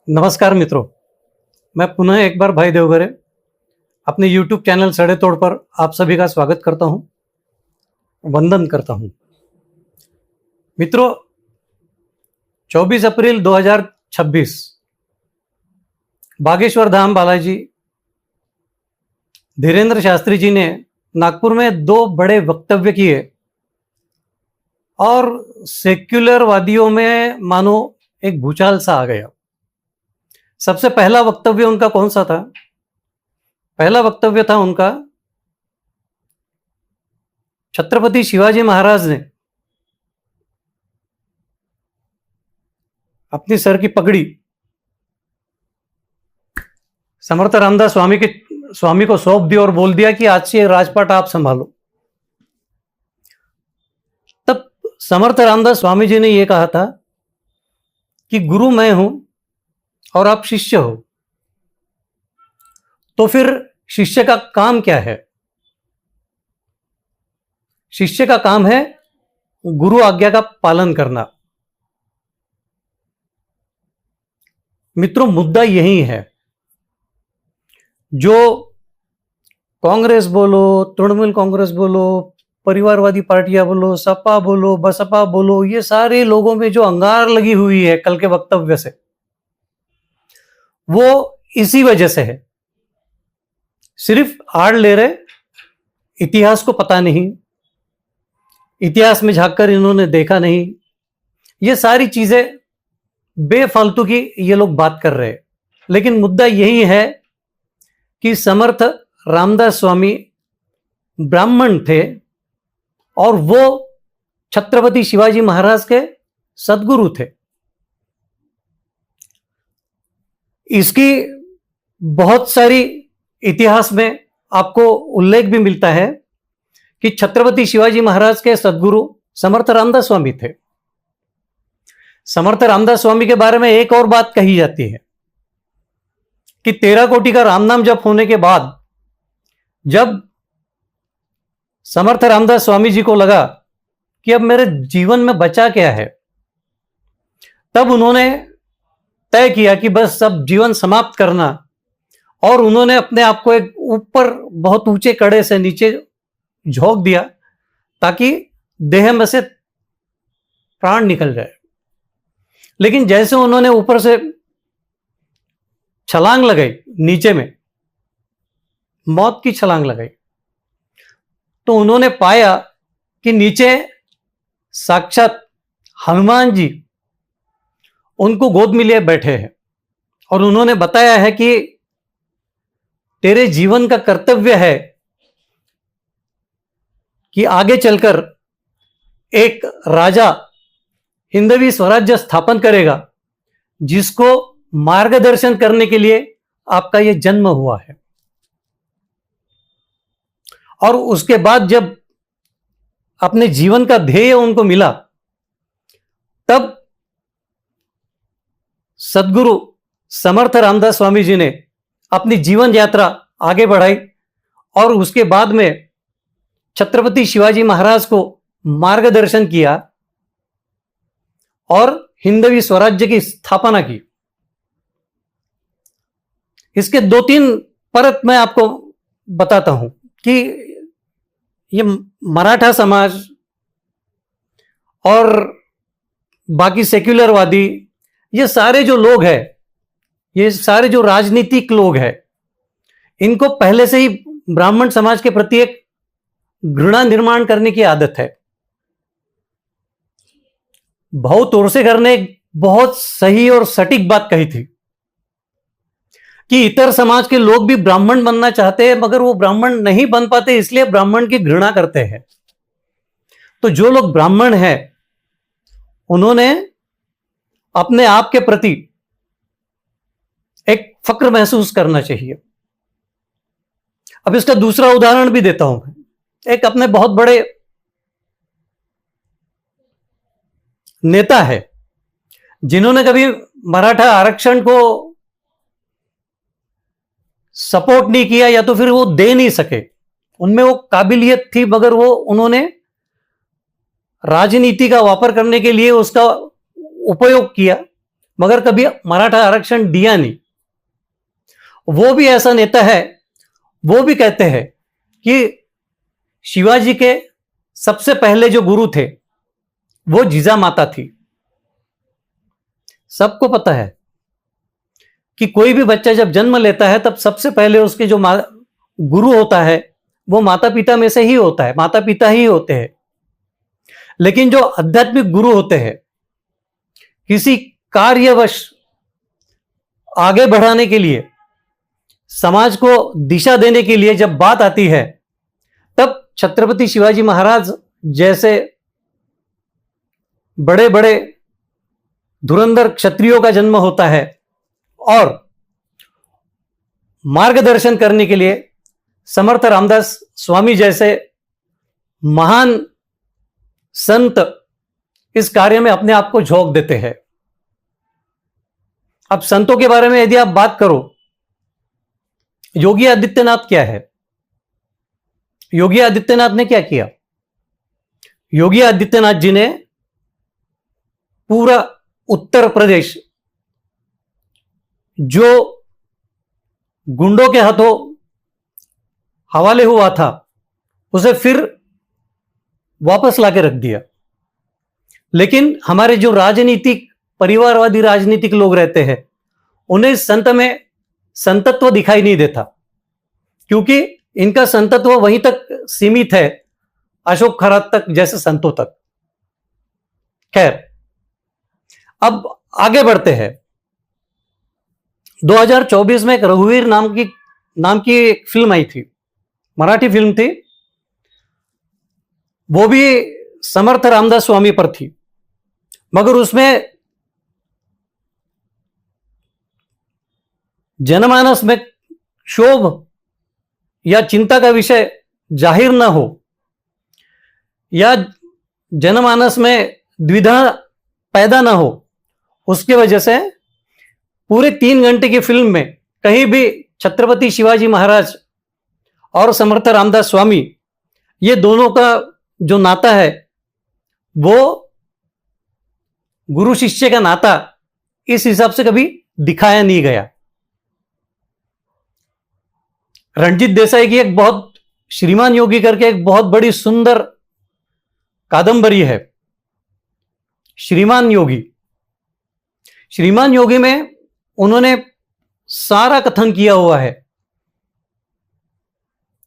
नमस्कार मित्रों, मैं पुनः एक बार भाई देवघरे अपने YouTube चैनल सड़े तोड़ पर आप सभी का स्वागत करता हूं, वंदन करता हूं। मित्रों, 24 अप्रैल 2026 बागेश्वर धाम बालाजी धीरेन्द्र शास्त्री जी ने नागपुर में दो बड़े वक्तव्य किए और सेक्युलरवादियों में मानो एक भूचाल सा आ गया। सबसे पहला वक्तव्य उनका कौन सा था? पहला वक्तव्य था उनका, छत्रपति शिवाजी महाराज ने अपनी सर की पगड़ी समर्थ रामदास स्वामी को सौंप दी और बोल दिया कि आज से ये राजपाट आप संभालो। तब समर्थ रामदास स्वामी जी ने यह कहा था कि गुरु मैं हूं और आप शिष्य हो, तो फिर शिष्य का काम क्या है? शिष्य का काम है गुरु आज्ञा का पालन करना। मित्रों, मुद्दा यही है। जो कांग्रेस बोलो, तृणमूल कांग्रेस बोलो, परिवारवादी पार्टियां बोलो, सपा बोलो, बसपा बोलो, ये सारे लोगों में जो अंगार लगी हुई है कल के वक्तव्य से, वो इसी वजह से है। सिर्फ आड़ ले रहे, इतिहास को पता नहीं, इतिहास में झांककर इन्होंने देखा नहीं, ये सारी चीजें बेफालतू की ये लोग बात कर रहे हैं। लेकिन मुद्दा यही है कि समर्थ रामदास स्वामी ब्राह्मण थे और वो छत्रपति शिवाजी महाराज के सद्गुरु थे। इसकी बहुत सारी इतिहास में आपको उल्लेख भी मिलता है कि छत्रपति शिवाजी महाराज के सद्गुरु समर्थ रामदास स्वामी थे। समर्थ रामदास स्वामी के बारे में एक और बात कही जाती है कि 13 कोटि का राम नाम जप होने के बाद जब समर्थ रामदास स्वामी जी को लगा कि अब मेरे जीवन में बचा क्या है, तब उन्होंने तय किया कि बस अब जीवन समाप्त करना, और उन्होंने अपने आप को एक ऊपर बहुत ऊंचे कड़े से नीचे झोंक दिया ताकि देह में से प्राण निकल जाए। लेकिन जैसे उन्होंने ऊपर से छलांग लगाई, नीचे में मौत की छलांग लगाई, तो उन्होंने पाया कि नीचे साक्षात हनुमान जी उनको गोद में लिए बैठे हैं और उन्होंने बताया है कि तेरे जीवन का कर्तव्य है कि आगे चलकर एक राजा हिंदवी स्वराज्य स्थापन करेगा, जिसको मार्गदर्शन करने के लिए आपका यह जन्म हुआ है। और उसके बाद जब अपने जीवन का ध्येय उनको मिला, तब सद्गुरु समर्थ रामदास स्वामी जी ने अपनी जीवन यात्रा आगे बढ़ाई और उसके बाद में छत्रपति शिवाजी महाराज को मार्गदर्शन किया और हिंदवी स्वराज्य की स्थापना की। इसके 2-3 परत मैं आपको बताता हूं कि ये मराठा समाज और बाकी सेक्युलरवादी, ये सारे जो लोग हैं, ये सारे जो राजनीतिक लोग हैं, इनको पहले से ही ब्राह्मण समाज के प्रति एक घृणा निर्माण करने की आदत है। भाऊ तोरसेकर ने बहुत सही और सटीक बात कही थी कि इतर समाज के लोग भी ब्राह्मण बनना चाहते हैं, मगर वो ब्राह्मण नहीं बन पाते, इसलिए ब्राह्मण की घृणा करते हैं। तो जो लोग ब्राह्मण हैं, उन्होंने अपने आप के प्रति एक फक्र महसूस करना चाहिए। अब इसका दूसरा उदाहरण भी देता हूं। एक अपने बहुत बड़े नेता है जिन्होंने कभी मराठा आरक्षण को सपोर्ट नहीं किया, या तो फिर वो दे नहीं सके, उनमें वो काबिलियत थी, मगर वो उन्होंने राजनीति का वापर करने के लिए उसका उपयोग किया मगर कभी मराठा आरक्षण दिया नहीं। वो भी ऐसा नेता है, वो भी कहते हैं कि शिवाजी के सबसे पहले जो गुरु थे वो जीजा माता थी। सबको पता है कि कोई भी बच्चा जब जन्म लेता है तब सबसे पहले उसके जो गुरु होता है वो माता पिता में से ही होता है, माता पिता ही होते हैं। लेकिन जो आध्यात्मिक गुरु होते हैं, किसी कार्यवश आगे बढ़ाने के लिए, समाज को दिशा देने के लिए जब बात आती है, तब छत्रपति शिवाजी महाराज जैसे बड़े बड़े धुरंधर क्षत्रियों का जन्म होता है और मार्गदर्शन करने के लिए समर्थ रामदास स्वामी जैसे महान संत इस कार्य में अपने आप को झोंक देते हैं। अब संतों के बारे में यदि आप बात करो, योगी आदित्यनाथ क्या है? योगी आदित्यनाथ ने क्या किया? योगी आदित्यनाथ जी ने पूरा उत्तर प्रदेश जो गुंडों के हाथों हवाले हुआ था उसे फिर वापस लाके रख दिया। लेकिन हमारे जो राजनीतिक परिवारवादी राजनीतिक लोग रहते हैं उन्हें संत में संतत्व दिखाई नहीं देता, क्योंकि इनका संतत्व वहीं तक सीमित है, अशोक खरात तक जैसे संतों तक। खैर, अब आगे बढ़ते हैं। 2024 में एक रघुवीर नाम की एक फिल्म आई थी, मराठी फिल्म थी, वो भी समर्थ रामदास स्वामी पर थी, मगर उसमें जनमानस में क्षोभ या चिंता का विषय जाहिर ना हो या जनमानस में द्विधा पैदा ना हो, उसकी वजह से पूरे 3 घंटे की फिल्म में कहीं भी छत्रपति शिवाजी महाराज और समर्थ रामदास स्वामी, ये दोनों का जो नाता है वो गुरु शिष्य का नाता इस हिसाब से कभी दिखाया नहीं गया। रणजीत देसाई की एक बहुत श्रीमान योगी करके एक बहुत बड़ी सुंदर कादंबरी है, श्रीमान योगी। श्रीमान योगी में उन्होंने सारा कथन किया हुआ है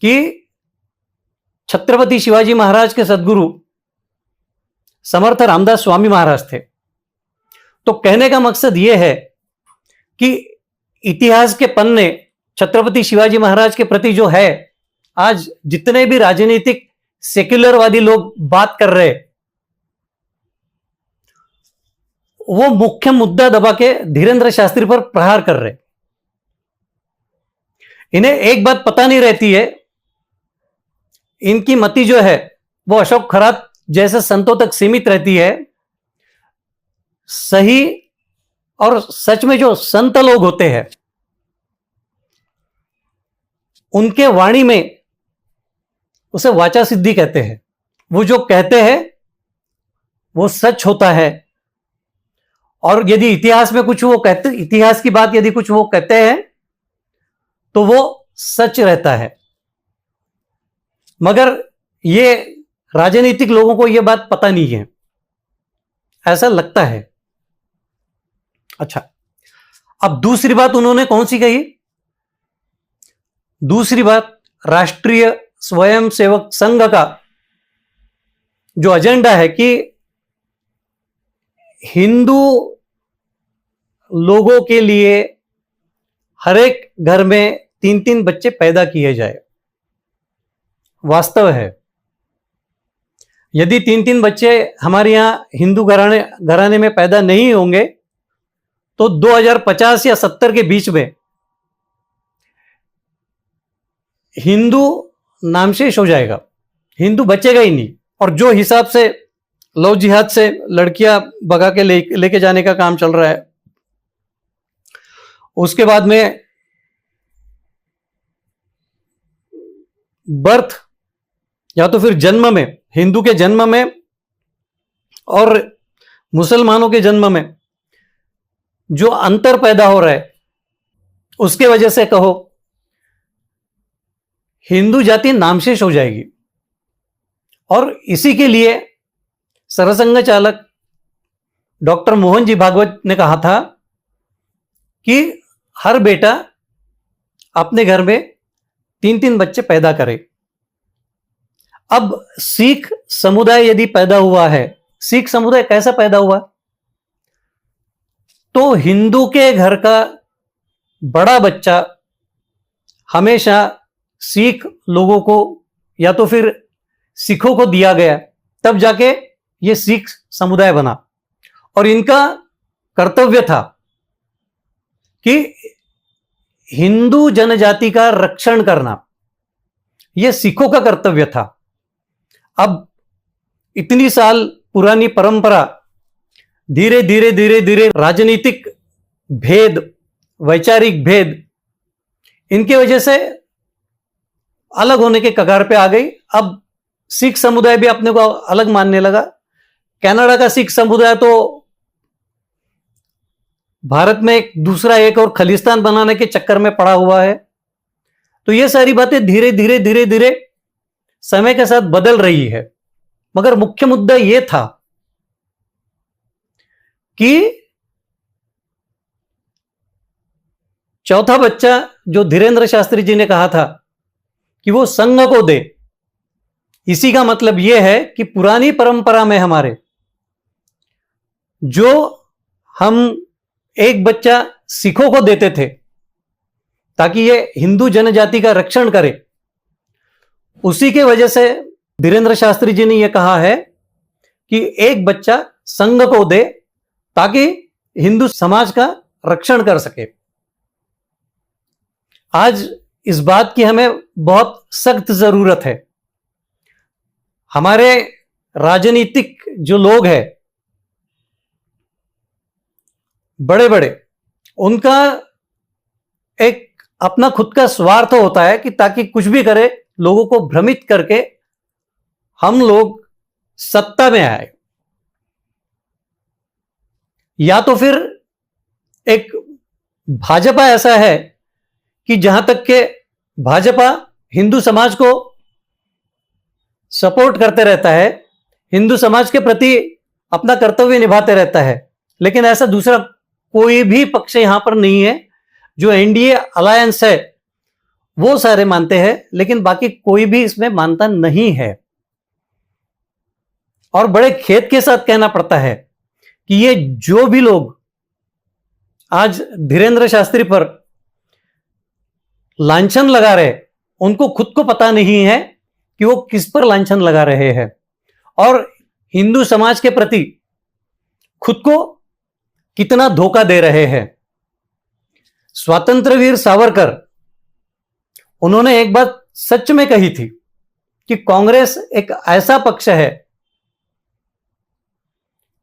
कि छत्रपति शिवाजी महाराज के सद्गुरु समर्थ रामदास स्वामी महाराज थे। तो कहने का मकसद यह है कि इतिहास के पन्ने छत्रपति शिवाजी महाराज के प्रति जो है, आज जितने भी राजनीतिक सेक्युलरवादी लोग बात कर रहे, वो मुख्य मुद्दा दबा के धीरेंद्र शास्त्री पर प्रहार कर रहे। इन्हें एक बात पता नहीं रहती है, इनकी मति जो है वो अशोक खरात जैसे संतों तक सीमित रहती है। सही और सच में जो संत लोग होते हैं उनके वाणी में उसे वाचा सिद्धि कहते हैं। वो जो कहते हैं वो सच होता है, और यदि इतिहास में कुछ वो कहते, इतिहास की बात यदि कुछ वो कहते हैं तो वो सच रहता है। मगर ये राजनीतिक लोगों को ये बात पता नहीं है, ऐसा लगता है। अच्छा, अब दूसरी बात उन्होंने कौन सी कही? दूसरी बात, राष्ट्रीय स्वयंसेवक संघ का जो एजेंडा है कि हिंदू लोगों के लिए हर एक घर में 3-3 बच्चे पैदा किए जाए। वास्तव है, यदि 3-3 बच्चे हमारे यहां हिंदू घराने में पैदा नहीं होंगे तो 2050 या 70 के बीच में हिंदू नामशेष हो जाएगा, हिंदू बचेगा ही नहीं। और जो हिसाब से लव जिहाद से लड़कियां भगा के लेके जाने का काम चल रहा है, उसके बाद में बर्थ या तो फिर जन्म में, हिंदू के जन्म में और मुसलमानों के जन्म में जो अंतर पैदा हो रहा है उसके वजह से कहो हिंदू जाति नामशेष हो जाएगी। और इसी के लिए सरसंघ चालक डॉक्टर मोहन जी भागवत ने कहा था कि हर बेटा अपने घर में 3-3 बच्चे पैदा करे। अब सिख समुदाय यदि पैदा हुआ है, सिख समुदाय कैसा पैदा हुआ? तो हिंदू के घर का बड़ा बच्चा हमेशा सिख लोगों को या तो फिर सिखों को दिया गया, तब जाके ये सिख समुदाय बना। और इनका कर्तव्य था कि हिंदू जनजाति का रक्षण करना, यह सिखों का कर्तव्य था। अब इतनी साल पुरानी परंपरा धीरे धीरे धीरे धीरे राजनीतिक भेद, वैचारिक भेद, इनकी वजह से अलग होने के कगार पे आ गई। अब सिख समुदाय भी अपने को अलग मानने लगा। कनाडा का सिख समुदाय तो भारत में एक दूसरा एक और खलिस्तान बनाने के चक्कर में पड़ा हुआ है। तो ये सारी बातें धीरे धीरे धीरे धीरे समय के साथ बदल रही है। मगर मुख्य मुद्दा यह था कि चौथा बच्चा जो धीरेन्द्र शास्त्री जी ने कहा था कि वो संघ को दे, इसी का मतलब यह है कि पुरानी परंपरा में हमारे जो हम एक बच्चा सिखों को देते थे ताकि ये हिंदू जनजाति का रक्षण करे, उसी के वजह से धीरेन्द्र शास्त्री जी ने यह कहा है कि एक बच्चा संघ को दे ताकि हिंदू समाज का रक्षण कर सके। आज इस बात की हमें बहुत सख्त जरूरत है। हमारे राजनीतिक जो लोग हैं बड़े बड़े, उनका एक अपना खुद का स्वार्थ होता है कि ताकि कुछ भी करे, लोगों को भ्रमित करके हम लोग सत्ता में आए, या तो फिर एक भाजपा ऐसा है कि जहां तक के भाजपा हिंदू समाज को सपोर्ट करते रहता है, हिंदू समाज के प्रति अपना कर्तव्य निभाते रहता है, लेकिन ऐसा दूसरा कोई भी पक्ष यहां पर नहीं है। जो एनडीए अलायंस है वो सारे मानते हैं, लेकिन बाकी कोई भी इसमें मानता नहीं है। और बड़े खेद के साथ कहना पड़ता है कि ये जो भी लोग आज धीरेन्द्र शास्त्री पर लांछन लगा रहे, उनको खुद को पता नहीं है कि वो किस पर लांछन लगा रहे हैं, और हिंदू समाज के प्रति खुद को कितना धोखा दे रहे हैं। स्वातंत्र वीर सावरकर, उन्होंने एक बात सच में कही थी कि कांग्रेस एक ऐसा पक्ष है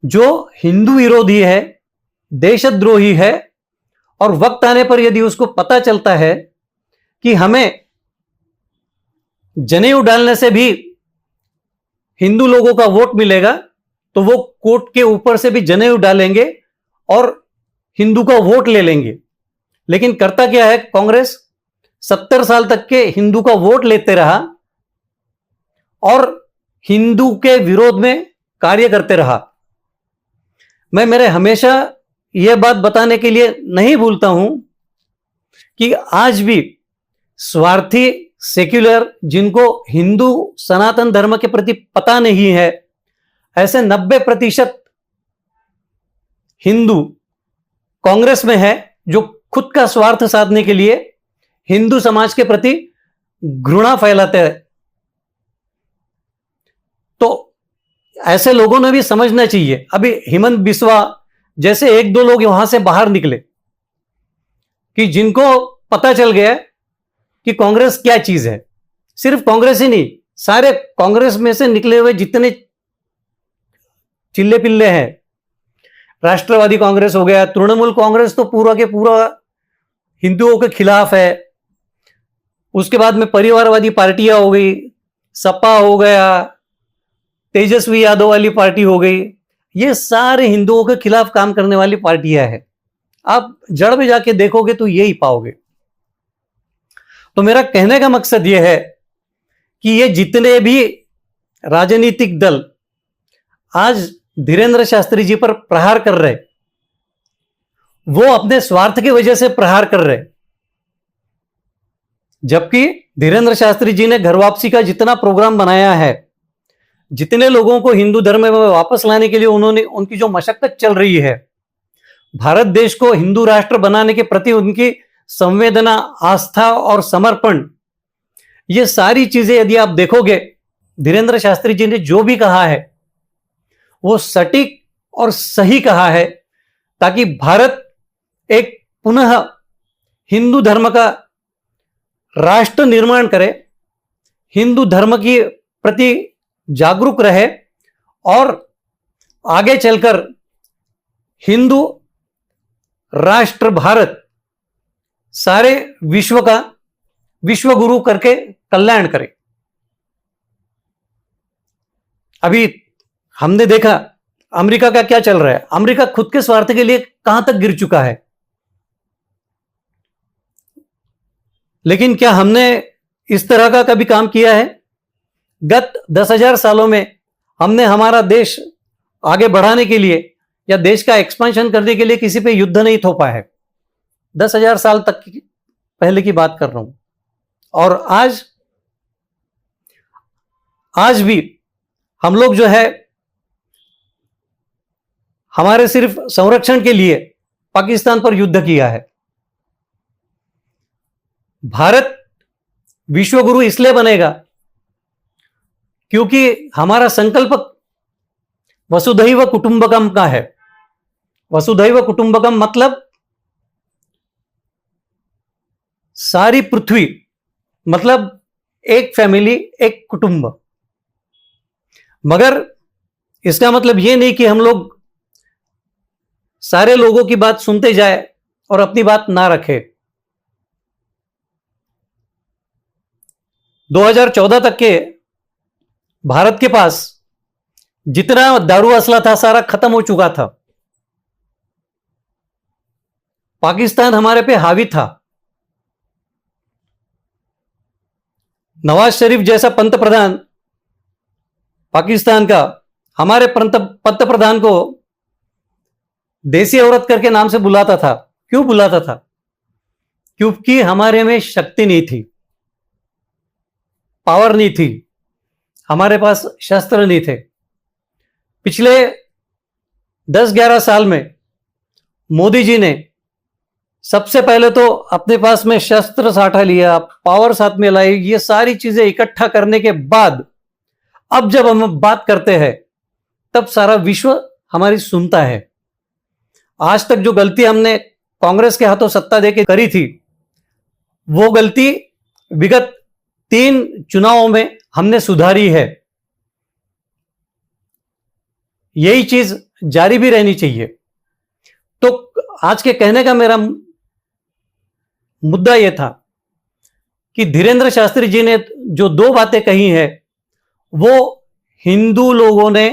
जो हिंदू विरोधी है, देशद्रोही है, और वक्त आने पर यदि उसको पता चलता है कि हमें जनेऊ डालने से भी हिंदू लोगों का वोट मिलेगा, तो वो कोर्ट के ऊपर से भी जनेऊ डालेंगे और हिंदू का वोट ले लेंगे। लेकिन करता क्या है कांग्रेस? 70 साल तक के हिंदू का वोट लेते रहा और हिंदू के विरोध में कार्य करते रहा। मैं मेरे हमेशा यह बात बताने के लिए नहीं भूलता हूं कि आज भी स्वार्थी सेक्युलर, जिनको हिंदू सनातन धर्म के प्रति पता नहीं है, ऐसे 90% हिंदू कांग्रेस में है जो खुद का स्वार्थ साधने के लिए हिंदू समाज के प्रति घृणा फैलाते हैं। तो ऐसे लोगों ने भी समझना चाहिए। अभी हेमंत बिस्वा जैसे 1-2 लोग वहां से बाहर निकले कि जिनको पता चल गया कि कांग्रेस क्या चीज है। सिर्फ कांग्रेस ही नहीं, सारे कांग्रेस में से निकले हुए जितने चिल्ले पिल्ले हैं, राष्ट्रवादी कांग्रेस हो गया, तृणमूल कांग्रेस तो पूरा के पूरा हिंदुओं के खिलाफ है। उसके बाद में परिवारवादी पार्टियां हो गई, सपा हो गया, तेजस्वी यादव वाली पार्टी हो गई, ये सारे हिंदुओं के खिलाफ काम करने वाली पार्टियां हैं। आप जड़ में जाके देखोगे तो यही पाओगे। तो मेरा कहने का मकसद यह है कि ये जितने भी राजनीतिक दल आज धीरेंद्र शास्त्री जी पर प्रहार कर रहे, वो अपने स्वार्थ की वजह से प्रहार कर रहे, जबकि धीरेंद्र शास्त्री जी ने घर वापसी का जितना प्रोग्राम बनाया है, जितने लोगों को हिंदू धर्म में वापस लाने के लिए उन्होंने उनकी जो मशक्कत चल रही है, भारत देश को हिंदू राष्ट्र बनाने के प्रति उनकी संवेदना, आस्था और समर्पण, ये सारी चीजें यदि आप देखोगे, धीरेंद्र शास्त्री जी ने जो भी कहा है वो सटीक और सही कहा है, ताकि भारत एक पुनः हिंदू धर्म का राष्ट्र निर्माण करे, हिंदू धर्म के प्रति जागरूक रहे और आगे चलकर हिंदू राष्ट्र भारत सारे विश्व का विश्व गुरु करके कल्याण करे। अभी हमने देखा अमेरिका का क्या चल रहा है। अमेरिका खुद के स्वार्थ के लिए कहां तक गिर चुका है, लेकिन क्या हमने इस तरह का कभी काम किया है? गत 10,000 सालों में हमने हमारा देश आगे बढ़ाने के लिए या देश का एक्सपेंशन करने के लिए किसी पे युद्ध नहीं थोपा है। 10,000 साल तक पहले की बात कर रहा हूं। और आज भी हम लोग जो है हमारे सिर्फ संरक्षण के लिए पाकिस्तान पर युद्ध किया है। भारत विश्वगुरु इसलिए बनेगा क्योंकि हमारा संकल्प वसुधैव कुटुंबकम का है। वसुधैव कुटुंबकम मतलब सारी पृथ्वी, मतलब एक फैमिली, एक कुटुंब। मगर इसका मतलब यह नहीं कि हम लोग सारे लोगों की बात सुनते जाए और अपनी बात ना रखे। 2014 तक के भारत के पास जितना दारू असला था सारा खत्म हो चुका था। पाकिस्तान हमारे पे हावी था। नवाज शरीफ जैसा पंतप्रधान पाकिस्तान का हमारे पंत प्रधान को देसी औरत करके नाम से बुलाता था। क्यों बुलाता था? क्योंकि हमारे में शक्ति नहीं थी, पावर नहीं थी, हमारे पास शस्त्र नहीं थे। पिछले 10-11 साल में मोदी जी ने सबसे पहले तो अपने पास में शस्त्र साठा लिया, पावर साथ में लाई। ये सारी चीजें इकट्ठा करने के बाद अब जब हम बात करते हैं तब सारा विश्व हमारी सुनता है। आज तक जो गलती हमने कांग्रेस के हाथों सत्ता देके करी थी, वो गलती विगत 3 चुनावों में हमने सुधारी है। यही चीज जारी भी रहनी चाहिए। तो आज के कहने का मेरा मुद्दा यह था कि धीरेंद्र शास्त्री जी ने जो 2 बातें कही हैं, वो हिंदू लोगों ने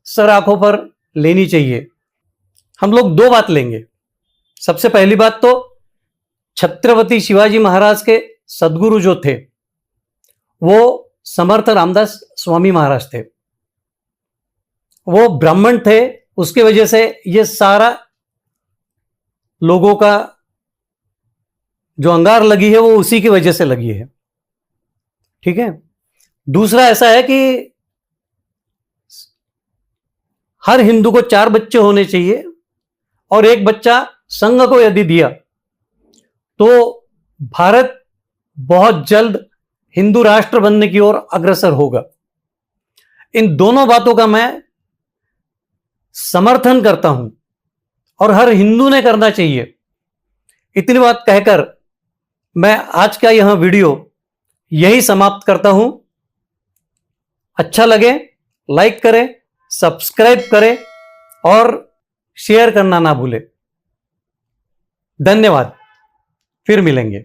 सर आंखों पर लेनी चाहिए। हम लोग 2 बात लेंगे। सबसे पहली बात तो छत्रपति शिवाजी महाराज के सदगुरु जो थे वो समर्थ रामदास स्वामी महाराज थे। वो ब्राह्मण थे, उसके वजह से ये सारा लोगों का जो अंगार लगी है वो उसी की वजह से लगी है। ठीक है। दूसरा ऐसा है कि हर हिंदू को 4 बच्चे होने चाहिए और एक बच्चा संघ को यदि दिया तो भारत बहुत जल्द हिंदू राष्ट्र बनने की ओर अग्रसर होगा। इन दोनों बातों का मैं समर्थन करता हूं और हर हिंदू ने करना चाहिए। इतनी बात कहकर मैं आज का यह वीडियो यही समाप्त करता हूं। अच्छा लगे लाइक करें, सब्सक्राइब करें और शेयर करना ना भूलें। धन्यवाद। फिर मिलेंगे।